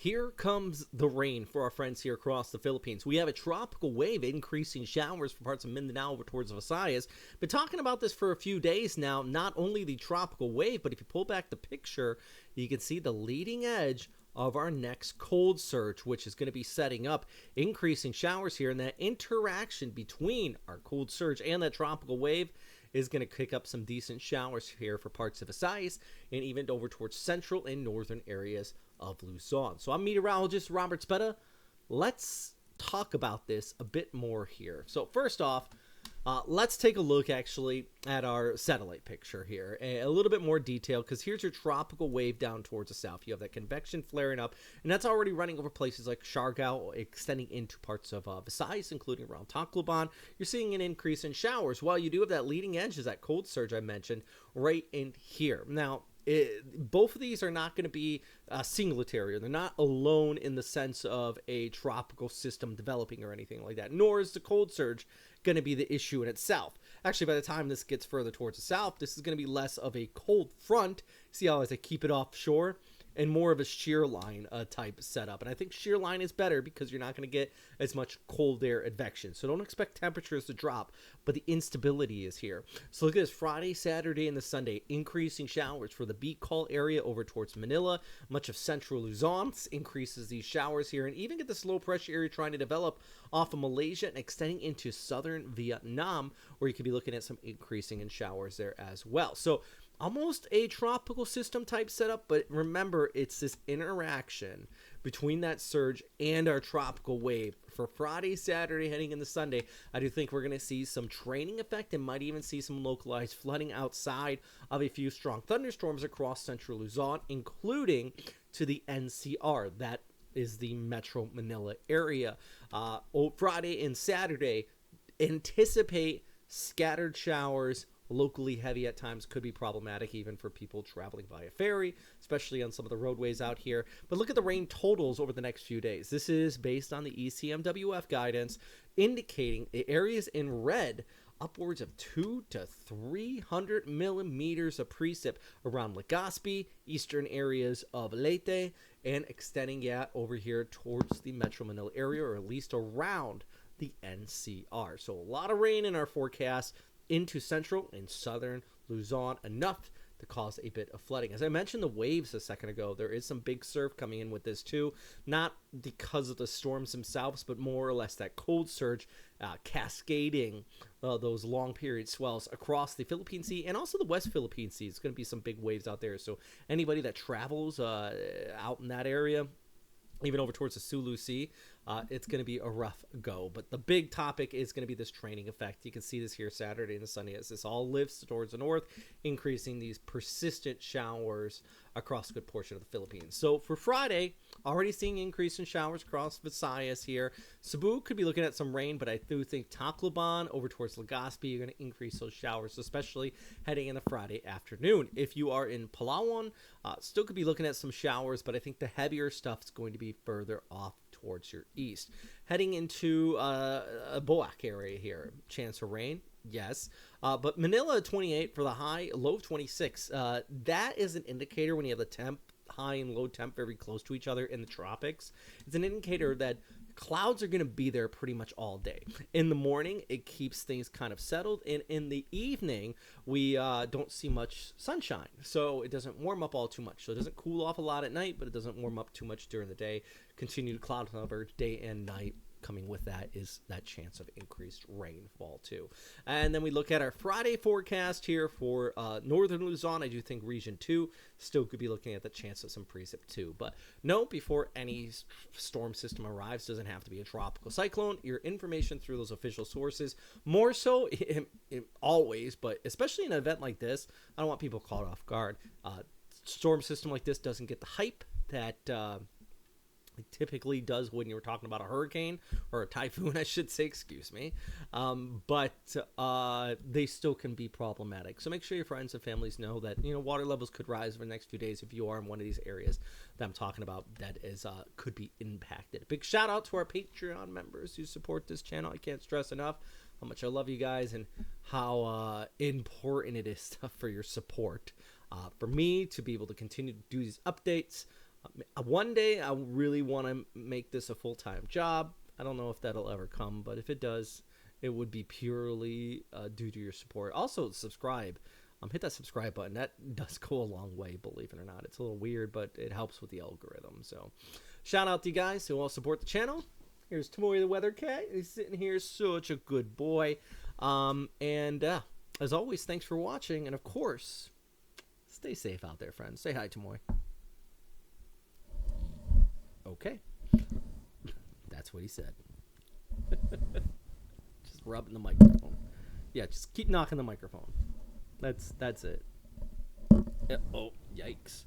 Here comes the rain for our friends here across the Philippines. We have a tropical wave increasing showers for parts of Mindanao over towards Visayas. Been talking about this for a few days now. Not only the tropical wave, but if you pull back the picture, you can see the leading edge of our next cold surge, which is going to be setting up increasing showers here. And that interaction between our cold surge and that tropical wave is going to kick up some decent showers here for parts of Visayas and even over towards central and northern areas of Luzon. So I'm meteorologist Robert Speta. Let's talk about this a bit more here. So first off, let's take a look actually at our satellite picture here. A little bit more detail, because here's your tropical wave down towards the south. You have that convection flaring up, and that's already running over places like Siargao, extending into parts of Visayas, including around Tacloban. You're seeing an increase in showers, while you do have that leading edge, is that cold surge I mentioned, right in here. Now, both of these are not going to be singletary. They're not alone in the sense of a tropical system developing or anything like that, nor is the cold surge going to be the issue in itself. Actually, by the time this gets further towards the south, this is going to be less of a cold front. See how as I keep it offshore, and more of a shear line type setup. And I think shear line is better because you're not going to get as much cold air advection. So don't expect temperatures to drop, but the instability is here. So look at this, Friday, Saturday, and the Sunday, increasing showers for the Bicol area over towards Manila. Much of central Luzon increases these showers here, and even get this low pressure area trying to develop off of Malaysia and extending into southern Vietnam, where you could be looking at some increasing in showers there as well. So almost a tropical system type setup, but remember, it's this interaction between that surge and our tropical wave. For Friday, Saturday, heading into Sunday, I do think we're going to see some training effect and might even see some localized flooding outside of a few strong thunderstorms across central Luzon, including to the NCR. That is the Metro Manila area. Friday and Saturday, anticipate scattered showers, locally heavy at times, could be problematic even for people traveling via ferry, especially on some of the roadways out here. But look at the rain totals over the next few days. This is based on the ECMWF guidance, indicating the areas in red upwards of 200 to 300 millimeters of precip around Legazpi, eastern areas of Leyte, and extending over here towards the Metro Manila area, or at least around the NCR. So a lot of rain in our forecast into central and southern Luzon, enough to cause a bit of flooding. As I mentioned the waves a second ago, there is some big surf coming in with this too, not because of the storms themselves, but more or less that cold surge cascading those long period swells across the Philippine Sea and also the West Philippine Sea. It's going to be some big waves out there, so anybody that travels out in that area, even over towards the Sulu Sea, it's going to be a rough go. But the big topic is going to be this training effect. You can see this here Saturday and Sunday as this all lifts towards the north, increasing these persistent showers across a good portion of the Philippines. So for Friday, already seeing increase in showers across Visayas here. Cebu could be looking at some rain, but I do think Tacloban over towards Legazpi, you're going to increase those showers, especially heading into Friday afternoon. If you are in Palawan, still could be looking at some showers, but I think the heavier stuff is going to be further off towards your east. Heading into a Boac area here, chance of rain, yes. But Manila 28 for the high, low of 26. That is an indicator when you have the high and low temp very close to each other in the tropics. It's an indicator that clouds are going to be there pretty much all day. In the morning, it keeps things kind of settled, and in the evening, we don't see much sunshine, so it doesn't warm up all too much. So it doesn't cool off a lot at night, but it doesn't warm up too much during the day. Continued cloud cover day and night. Coming with that is that chance of increased rainfall too. And then we look at our Friday forecast here for northern Luzon. I do think region 2 still could be looking at the chance of some precip too. But no, before any storm system arrives, doesn't have to be a tropical cyclone. Your information through those official sources, more so always, but especially in an event like this, I don't want people caught off guard. Storm system like this doesn't get the hype that it typically does when you're talking about a hurricane or a typhoon, I should say, excuse me. But they still can be problematic. So make sure your friends and families know that, water levels could rise over the next few days if you are in one of these areas that I'm talking about that is could be impacted. Big shout out to our Patreon members who support this channel. I can't stress enough how much I love you guys and how important it is for your support. For me to be able to continue to do these updates, One day I really want to make this a full-time job. I don't know if that'll ever come, but if it does, it would be purely due to your support. Also, subscribe. Hit that subscribe button. That does go a long way, believe it or not. It's a little weird, but it helps with the algorithm. So, shout out to you guys who all support the channel. Here's Tomoy the Weather Cat. He's sitting here, such a good boy. As always, thanks for watching. And of course, stay safe out there, friends. Say hi, Tomoy. Okay. That's what he said. Just rubbing the microphone. Yeah, just keep knocking the microphone. That's it. Oh, yikes.